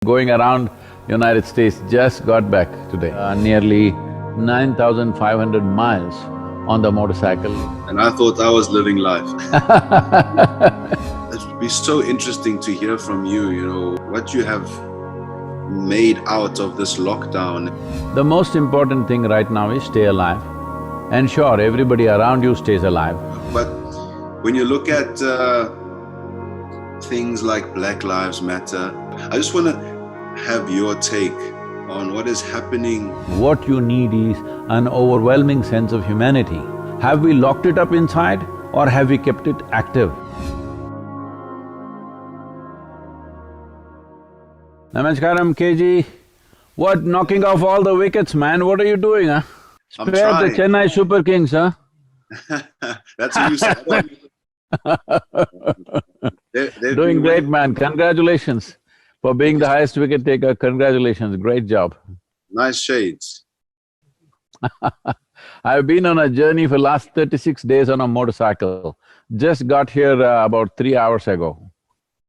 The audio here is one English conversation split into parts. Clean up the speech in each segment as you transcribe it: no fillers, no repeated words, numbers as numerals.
Going around United States, just got back today, nearly 9,500 miles on the motorcycle. And I thought I was living life. It would be so interesting to hear from you, what you have made out of this lockdown. The most important thing right now is stay alive. Ensure everybody around you stays alive. But when you look at things like Black Lives Matter, I just want to have your take on what is happening. What you need is an overwhelming sense of humanity. Have we locked it up inside or have we kept it active? Namaskaram, KG. What, knocking off all the wickets, man? What are you doing, huh? I'm Spare the trying. Chennai Super Kings, huh? That's what you said. They've Doing been great, winning. man. Congratulations for being the highest wicket taker. Congratulations, great job. Nice shades. I've been on a journey for last 36 days on a motorcycle. Just got here about 3 hours ago.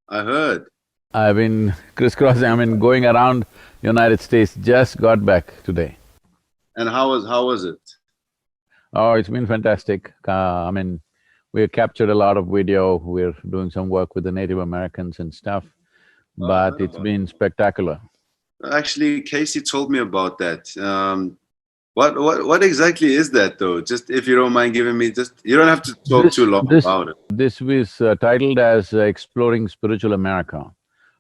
I heard. I've been crisscrossing, going around United States, just got back today. And how was it? Oh, it's been fantastic. We captured a lot of video, we're doing some work with the Native Americans and stuff, but it's been spectacular. Actually, Casey told me about that. What exactly is that though? Just if you don't mind giving me you don't have to talk too long about it. This was titled as Exploring Spiritual America.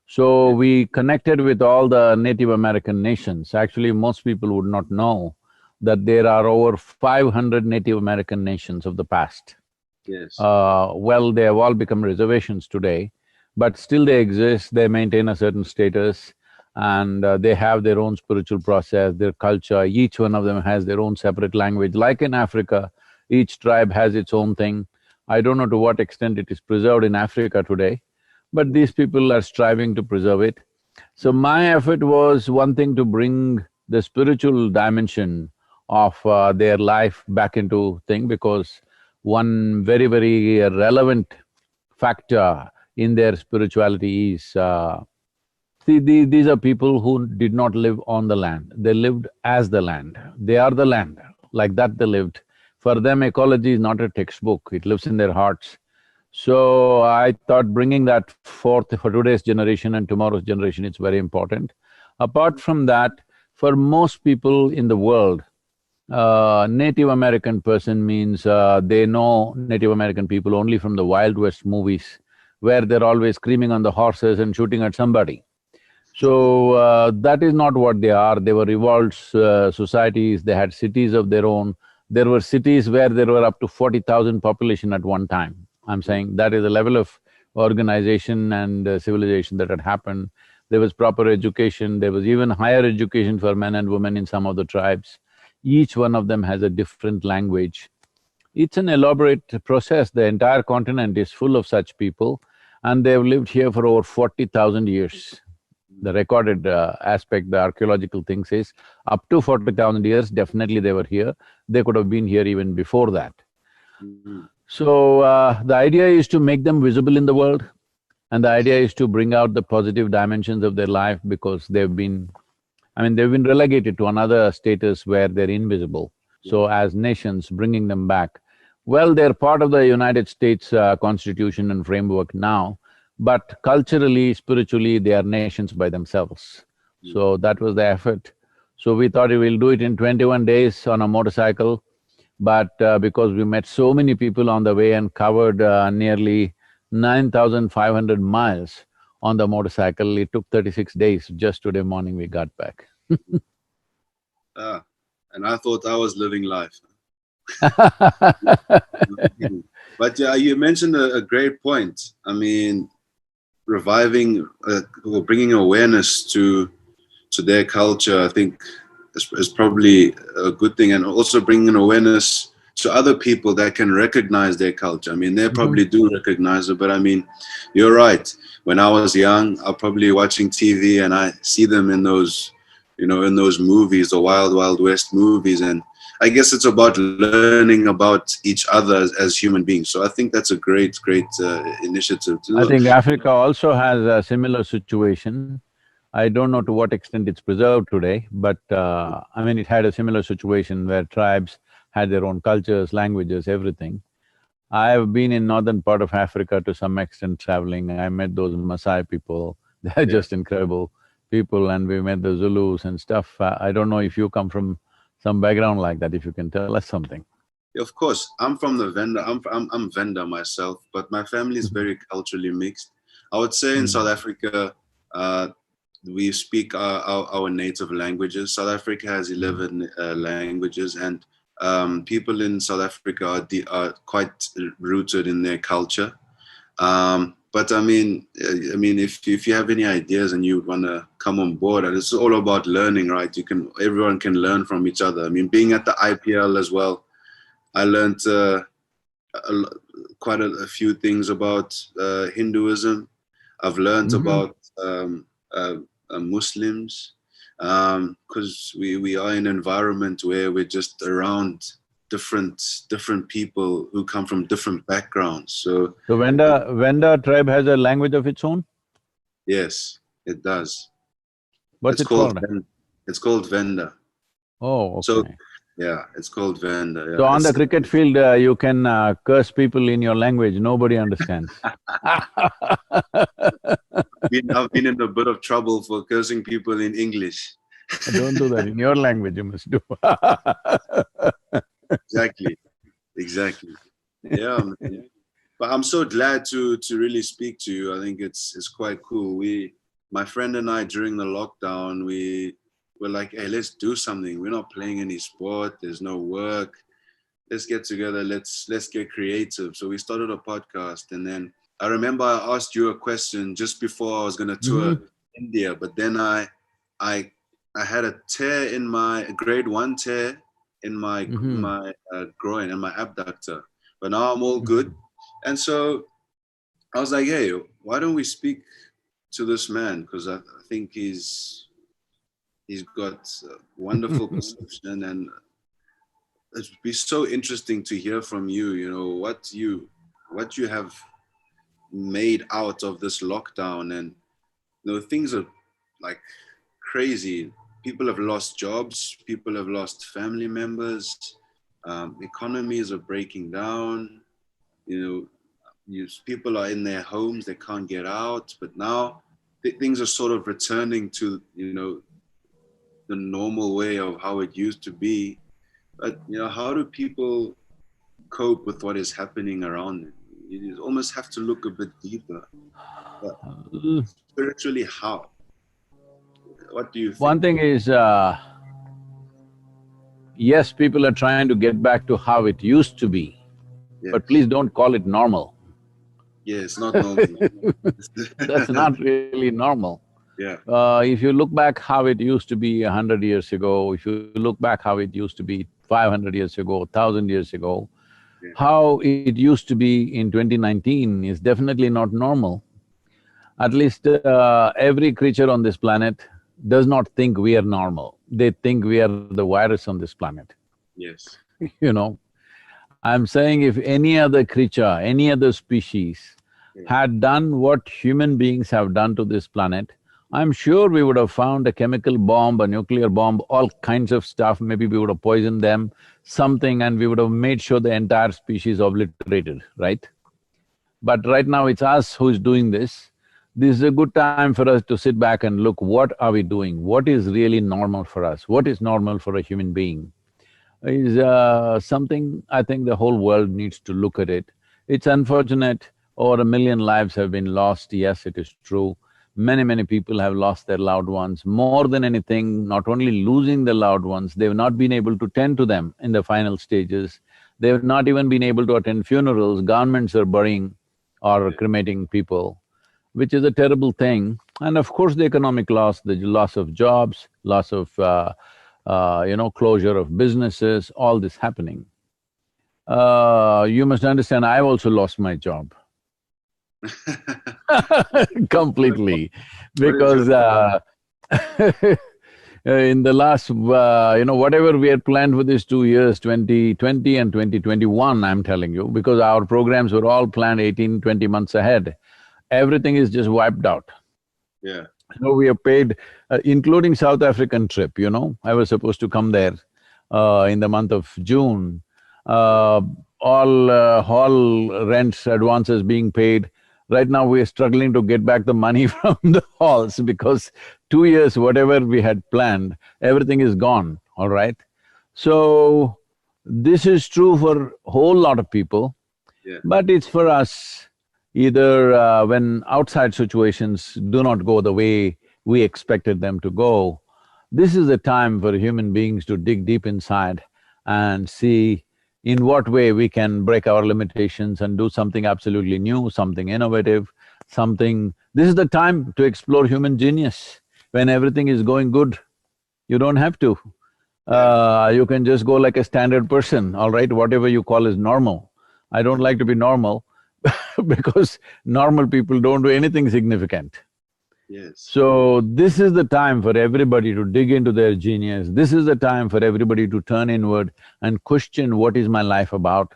So we connected with all the Native American nations. Actually, most people would not know that there are over 500 Native American nations of the past. Yes. Well, they have all become reservations today, but still they exist, they maintain a certain status, and they have their own spiritual process, their culture. Each one of them has their own separate language. Like in Africa, each tribe has its own thing. I don't know to what extent it is preserved in Africa today, but these people are striving to preserve it. So my effort was one thing, to bring the spiritual dimension of their life back into thing, because one very, very relevant factor in their spirituality is, these are people who did not live on the land, they lived as the land. They are the land, like that they lived. For them, ecology is not a textbook, it lives in their hearts. So I thought bringing that forth for today's generation and tomorrow's generation, it's very important. Apart from that, for most people in the world, Native American person means they know Native American people only from the Wild West movies, where they're always screaming on the horses and shooting at somebody. So that is not what they are. They were evolved societies, they had cities of their own. There were cities where there were up to 40,000 population at one time. I'm saying that is the level of organization and civilization that had happened. There was proper education, there was even higher education for men and women in some of the tribes. Each one of them has a different language. It's an elaborate process. The entire continent is full of such people, and they've lived here for over 40,000 years. The recorded aspect, the archaeological thing says, up to 40,000 years, definitely they were here. They could have been here even before that. So, the idea is to make them visible in the world, and the idea is to bring out the positive dimensions of their life, because they've been relegated to another status where they're invisible. So as nations, bringing them back. Well, they're part of the United States Constitution and framework now, but culturally, spiritually, they are nations by themselves. So that was the effort. So we thought we'll do it in 21 days on a motorcycle, but because we met so many people on the way and covered nearly 9,500 miles on the motorcycle, it took 36 days. Just today morning we got back. And I thought I was living life. But yeah, you mentioned a great point. Reviving or bringing awareness to their culture, I think is probably a good thing, and also bringing awareness to other people that can recognize their culture. They probably do recognize it, but you're right. When I was young, I was probably watching TV and I see them in those, in those movies, the Wild Wild West movies, and I guess it's about learning about each other as human beings. So I think that's a great initiative. I think Africa also has a similar situation. I don't know to what extent it's preserved today, but I mean, it had a similar situation where tribes had their own cultures, languages, everything. I have been in northern part of Africa to some extent traveling. I met those Maasai people, they're Yeah. just incredible people, and we met the Zulus and stuff. I don't know if you come from some background like that, if you can tell us something. Of course, I'm from the Venda. I'm Venda myself, but my family is Mhm. very culturally mixed. I would say in South Mm. Africa, uh, we speak our native languages. South Africa has Mm. 11 languages, and people in South Africa are quite rooted in their culture. But if you have any ideas and you want to come on board, and it's all about learning, right? Everyone can learn from each other. I mean, being at the IPL as well, I learned a, quite a few things about Hinduism. I've learned Mhm. about Muslims, because we are in an environment where we're just around different people who come from different backgrounds. So So Venda tribe has a language of its own? yes, it does. What's It's it called called? it's called Venda. Oh, So okay. yeah, it's called Venda. So Yeah, on the it's cricket field, you can curse people in your language, nobody understands. I've been in a bit of trouble for cursing people in English. Don't do that, in your language you must do. Exactly, exactly. Yeah, man. But I'm so glad to really speak to you. I think it's quite cool. My friend and I, during the lockdown, we were like, hey, let's do something. We're not playing any sport. There's no work. Let's get together. Let's get creative. So we started a podcast, and then I remember I asked you a question just before I was gonna tour Mhm. India, but then I I had a tear in my grade 1 tear in Mhm. my groin and my abductor, but now I'm all good. Mhm. And so I was like, hey, why don't we speak to this man? Because I think he's got wonderful perception, and it'd be so interesting to hear from you. You know what you have made out of this lockdown, and things are like crazy. People have lost jobs. People have lost family members. Economies are breaking down. You know, people are in their homes, they can't get out, but now things are sort of returning to the normal way of how it used to be. But how do people cope with what is happening around them? You almost have to look a bit deeper. But spiritually, how? What do you One think? thing is, yes, people are trying to get back to how it used to be, but please Yes. don't call it normal. Yeah, it's not normal. That's not really normal. Yeah. If you look back how it used to be 100 years ago, if you look back how it used to be 500 years ago, 1,000 years ago, Yeah. how it used to be in 2019 is definitely not normal. At least every creature on this planet does not think we are normal. They think we are the virus on this planet, Yes. you know. I'm saying if any other creature, any other species Yeah. had done what human beings have done to this planet, I'm sure we would have found a chemical bomb, a nuclear bomb, all kinds of stuff. Maybe we would have poisoned them, something, and we would have made sure the entire species obliterated, right? But right now it's us who's doing this. This is a good time for us to sit back and look, what are we doing? What is really normal for us? What is normal for a human being? Is something I think the whole world needs to look at it. It's unfortunate, over 1 million lives have been lost, yes, it is true. Many people have lost their loved ones. More than anything, not only losing their loved ones, they've not been able to tend to them in the final stages. They've not even been able to attend funerals. Governments are burying or Yeah. cremating people, which is a terrible thing. And of course, the economic loss, the loss of jobs, loss of closure of businesses, all this happening. You must understand, I've also lost my job completely What is your because in the last, whatever we had planned for these 2 years, 2020 and 2021, I'm telling you, because our programs were all planned 18, 20 months ahead, everything is just wiped out. yeah. No, we have paid, including South African trip, I was supposed to come there in the month of June. Uh, all hall rents, advances being paid. Right now we are struggling to get back the money from the halls because 2 years, whatever we had planned, everything is gone, all right? So, this is true for a whole lot of people. Yeah. But it's for us, either when outside situations do not go the way we expected them to go, this is the time for human beings to dig deep inside and see in what way we can break our limitations and do something absolutely new, something innovative, something… This is the time to explore human genius. When everything is going good, you don't have to. You can just go like a standard person, all right, whatever you call is normal. I don't like to be normal because normal people don't do anything significant. Yes. So, this is the time for everybody to dig into their genius. This is the time for everybody to turn inward and question, what is my life about?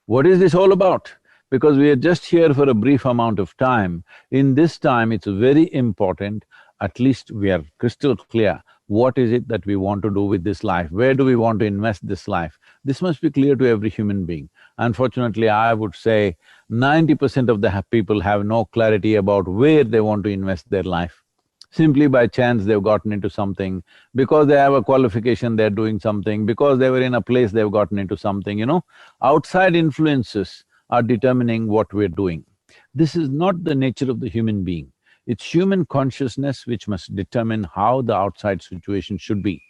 What is this all about? Because we are just here for a brief amount of time. In this time, it's very important, at least we are crystal clear, what is it that we want to do with this life? Where do we want to invest this life? This must be clear to every human being. Unfortunately, I would say 90% of the people have no clarity about where they want to invest their life. Simply by chance they've gotten into something, because they have a qualification they're doing something, because they were in a place they've gotten into something. Outside influences are determining what we're doing. This is not the nature of the human being. It's human consciousness which must determine how the outside situation should be.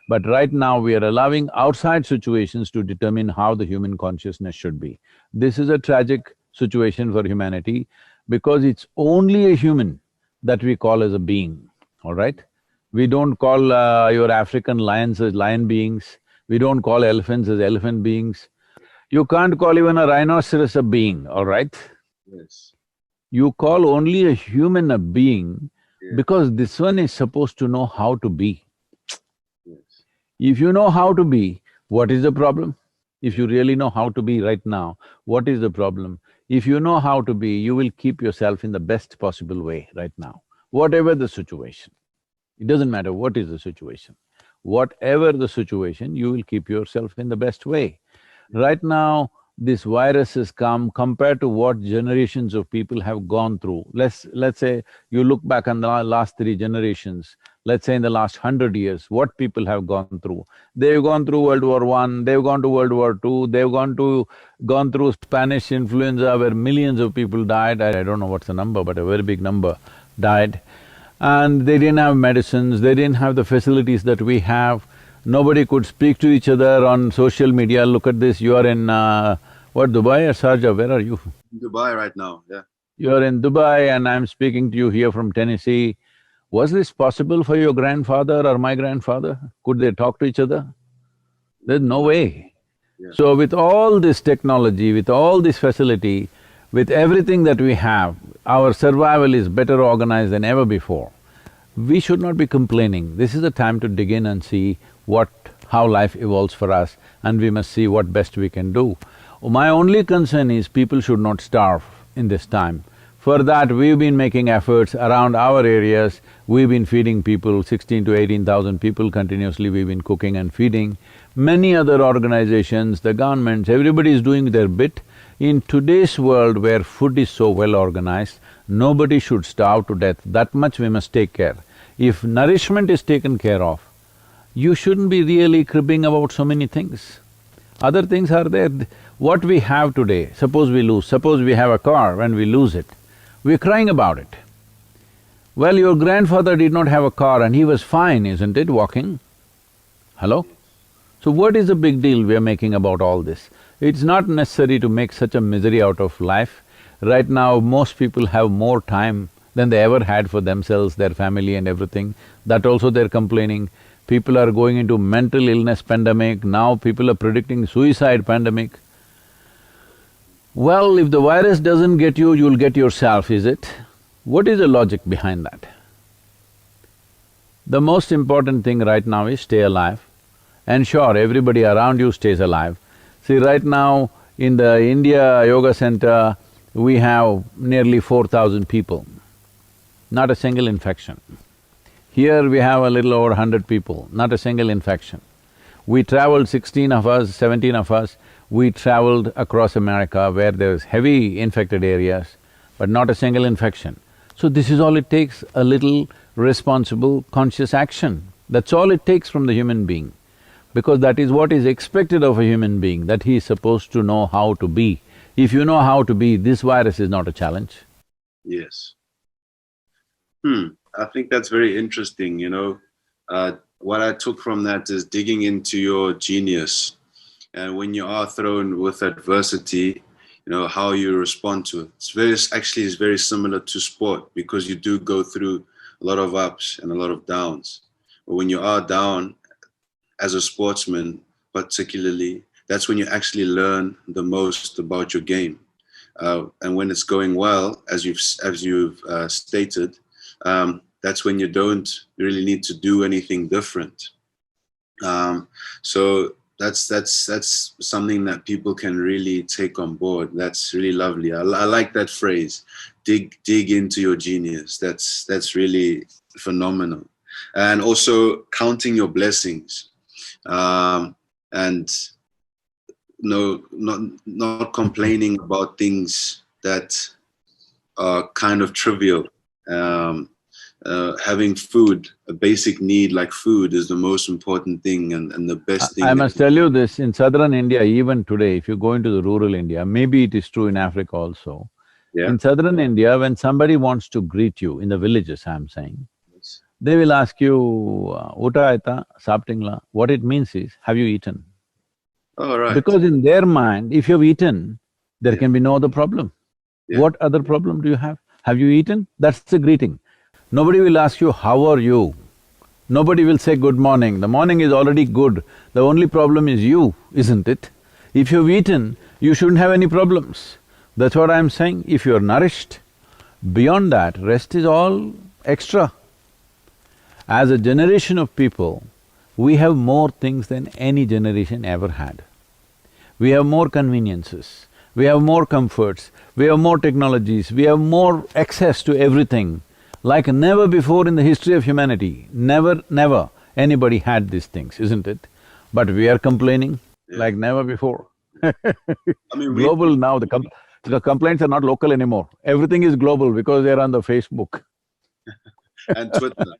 But right now we are allowing outside situations to determine how the human consciousness should be. This is a tragic situation for humanity because it's only a human that we call as a being, all right? We don't call your African lions as lion beings, we don't call elephants as elephant beings. You can't call even a rhinoceros a being, all right? Yes. You call only a human a being Yeah. because this one is supposed to know how to be. Yes. If you know how to be, what is the problem? If you really know how to be right now, what is the problem? If you know how to be, you will keep yourself in the best possible way right now, whatever the situation. It doesn't matter what is the situation. Whatever the situation, you will keep yourself in the best way. Right now, this virus has come compared to what generations of people have gone through. Let's say you look back on the last 3 generations, let's say in the last 100 years, what people have gone through. They've gone through World War I, they've gone to World War II, they've gone through Spanish influenza where millions of people died. I don't know what's the number, but a very big number died. And they didn't have medicines, they didn't have the facilities that we have. Nobody could speak to each other on social media. Look at this, you are in what, Dubai or Sharjah, where are you? Dubai right now, yeah. You are in Dubai and I'm speaking to you here from Tennessee. Was this possible for your grandfather or my grandfather? Could they talk to each other? There's no way. Yeah. So with all this technology, with all this facility, with everything that we have, our survival is better organized than ever before. We should not be complaining. This is the time to dig in and see how life evolves for us, and we must see what best we can do. My only concern is people should not starve in this time. For that, we've been making efforts around our areas, we've been feeding people, 16 to 18,000 people continuously we've been cooking and feeding. Many other organizations, the governments, everybody is doing their bit. In today's world where food is so well organized, nobody should starve to death, that much we must take care. If nourishment is taken care of, you shouldn't be really cribbing about so many things. Other things are there. What we have today, suppose we lose, suppose we have a car, when we lose it, we're crying about it. Well, your grandfather did not have a car and he was fine, isn't it, walking? Hello? So what is the big deal we are making about all this? It's not necessary to make such a misery out of life. Right now, most people have more time than they ever had for themselves, their family and everything. That also they're complaining. People are going into mental illness pandemic, now people are predicting suicide pandemic. Well, if the virus doesn't get you, you'll get yourself, is it? What is the logic behind that? The most important thing right now is stay alive. Ensure everybody around you stays alive. See, right now in the India Yoga Center, we have nearly 4,000 people, not a single infection. Here we have a little over 100 people, not a single infection. We traveled, 16 of us, 17 of us, we traveled across America where there's heavy infected areas, but not a single infection. So this is all it takes, a little responsible, conscious action. That's all it takes from the human being, because that is what is expected of a human being, that he is supposed to know how to be. If you know how to be, this virus is not a challenge. Yes. I think that's very interesting, you know. What I took from that is digging into your genius. And when you are thrown with adversity, you know, how you respond to it. It's very similar to sport, because you do go through a lot of ups and a lot of downs. But when you are down, as a sportsman particularly, that's when you actually learn the most about your game. And when it's going well, as you've stated, that's when you don't really need to do anything different. So that's something that people can really take on board. That's really lovely. I like that phrase, dig into your genius. That's really phenomenal. And also counting your blessings, and not complaining about things that are kind of trivial. Having food, a basic need like food, is the most important thing and the best thing. I must tell you this, in southern India, even today, if you go into the rural India, maybe it is true in Africa also. Yeah. In southern India, when somebody wants to greet you, in the villages I'm saying, Yes. they will ask you, "Uta aita, saptingla." What it means is, have you eaten? All right. Because in their mind, if you've eaten, there Yeah. can be no other problem. Yeah. What other problem do you have? Have you eaten? That's the greeting. Nobody will ask you, "How are you?" Nobody will say good morning. The morning is already good. The only problem is you, isn't it? If you've eaten, you shouldn't have any problems. That's what I'm saying. If you're nourished, beyond that, rest is all extra. As a generation of people, we have more things than any generation ever had. We have more conveniences, we have more comforts, we have more technologies, we have more access to everything. Like never before in the history of humanity, never anybody had these things, isn't it? But we are complaining like never before. I mean, Global now, the complaints are not local anymore. Everything is global because they're on the Facebook. and Twitter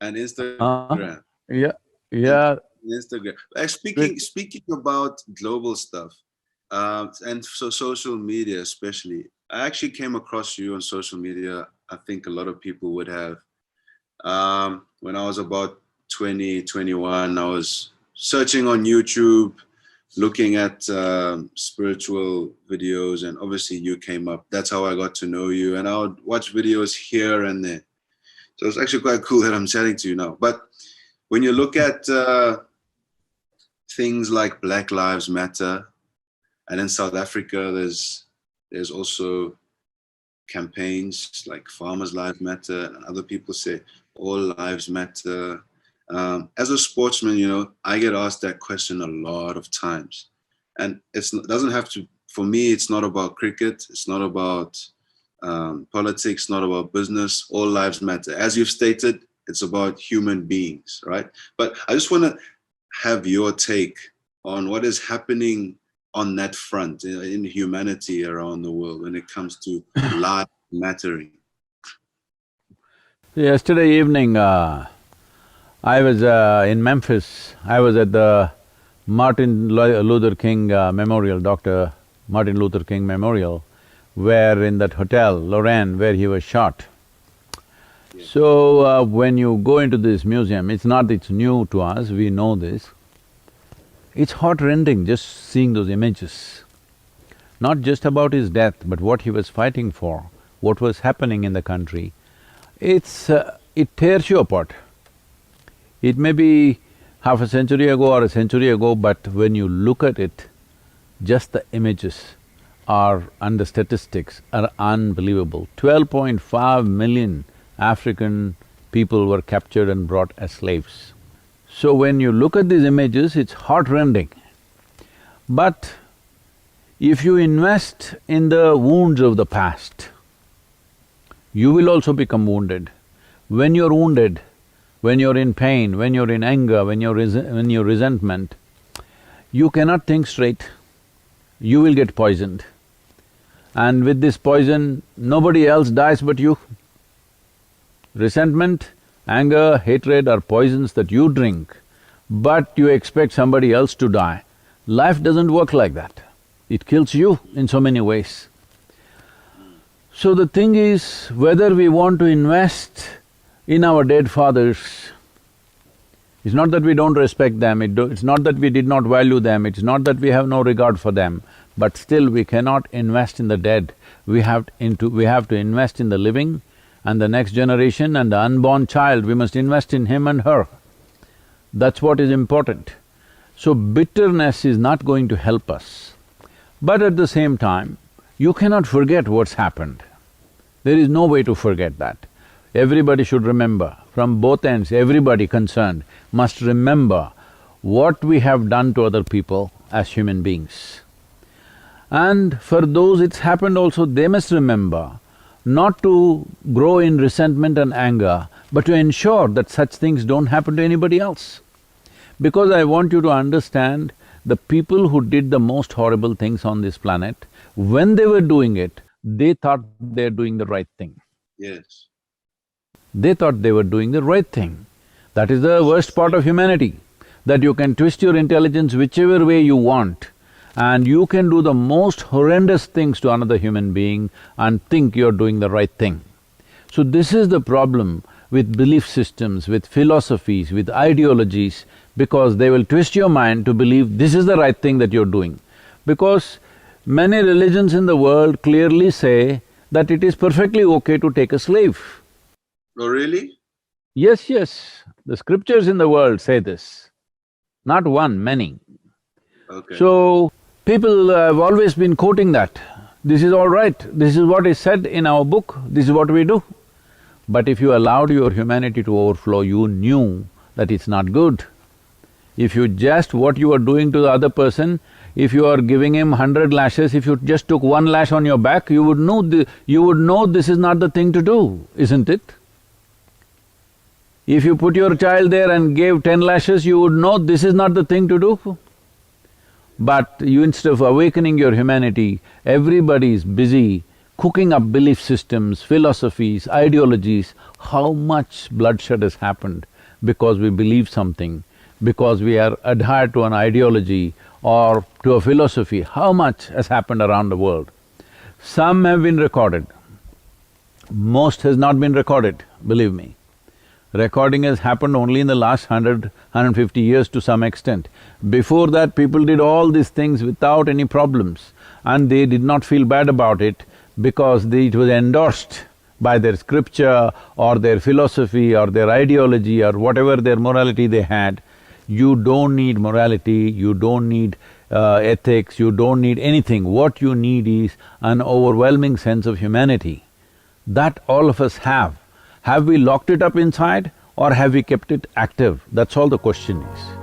and Instagram. Yeah, And yeah. Instagram. Speaking about global stuff, and so social media especially, I actually came across you on social media. I think a lot of people would have. When I was about 20, 21, I was searching on YouTube, looking at spiritual videos, and obviously you came up. That's how I got to know you, and I would watch videos here and there. So it's actually quite cool that I'm chatting to you now. But when you look at things like Black Lives Matter, and in South Africa, there's also campaigns like Farmers' Lives Matter, and other people say all lives matter. As a sportsman, you know, I get asked that question a lot of times, and it doesn't have to. For me, it's not about cricket. It's not about politics. Not about business. All lives matter. As you've stated, it's about human beings, right? But I just want to have your take on what is happening on that front in humanity around the world when it comes to life mattering. Yesterday evening, I was in Memphis. I was at the Martin Luther King Memorial, Dr. Martin Luther King Memorial, where in that hotel, Lorraine, where he was shot. Yeah. So, when you go into this museum, it's new to us, we know this. It's heart-rending just seeing those images. Not just about his death, but what he was fighting for, what was happening in the country. It tears you apart. It may be half a century ago or a century ago, but when you look at it, just the images and the statistics are unbelievable. 12.5 million African people were captured and brought as slaves. So when you look at these images, it's heart-rending. But if you invest in the wounds of the past, you will also become wounded. When you're wounded, when you're in pain, when you're in anger, when you're resentment, you cannot think straight. You will get poisoned. And with this poison, nobody else dies but you. Resentment, anger, hatred are poisons that you drink, but you expect somebody else to die. Life doesn't work like that. It kills you in so many ways. So the thing is, whether we want to invest in our dead fathers, it's not that we don't respect them, it's not that we did not value them, it's not that we have no regard for them, but still we cannot invest in the dead. We have to invest in the living and the next generation and the unborn child, we must invest in him and her. That's what is important. So bitterness is not going to help us. But at the same time, you cannot forget what's happened. There is no way to forget that. Everybody should remember, from both ends, everybody concerned must remember what we have done to other people as human beings. And for those it's happened also, they must remember not to grow in resentment and anger, but to ensure that such things don't happen to anybody else. Because I want you to understand, the people who did the most horrible things on this planet, when they were doing it, they thought they're doing the right thing. Yes. They thought they were doing the right thing. That is the worst part of humanity, that you can twist your intelligence whichever way you want, and you can do the most horrendous things to another human being and think you're doing the right thing. So this is the problem with belief systems, with philosophies, with ideologies, because they will twist your mind to believe this is the right thing that you're doing. Because many religions in the world clearly say that it is perfectly okay to take a slave. Oh, really? Yes, yes, the scriptures in the world say this. Not one, many. Okay. So, people have always been quoting that. This is all right, this is what is said in our book, this is what we do. But if you allowed your humanity to overflow, you knew that it's not good. If you just… what you are doing to the other person, if you are giving him 100 lashes, if you just took one lash on your back, you would know this is not the thing to do, isn't it? If you put your child there and gave 10 lashes, you would know this is not the thing to do. But you, instead of awakening your humanity, everybody is busy cooking up belief systems, philosophies, ideologies. How much bloodshed has happened because we believe something, because we are adhered to an ideology or to a philosophy, how much has happened around the world. Some have been recorded, most has not been recorded, believe me. Recording has happened only in the last 150 years to some extent. Before that, people did all these things without any problems, and they did not feel bad about it because it was endorsed by their scripture or their philosophy or their ideology or whatever their morality they had. You don't need morality, you don't need ethics, you don't need anything. What you need is an overwhelming sense of humanity. That all of us have. Have we locked it up inside or have we kept it active? That's all the question is.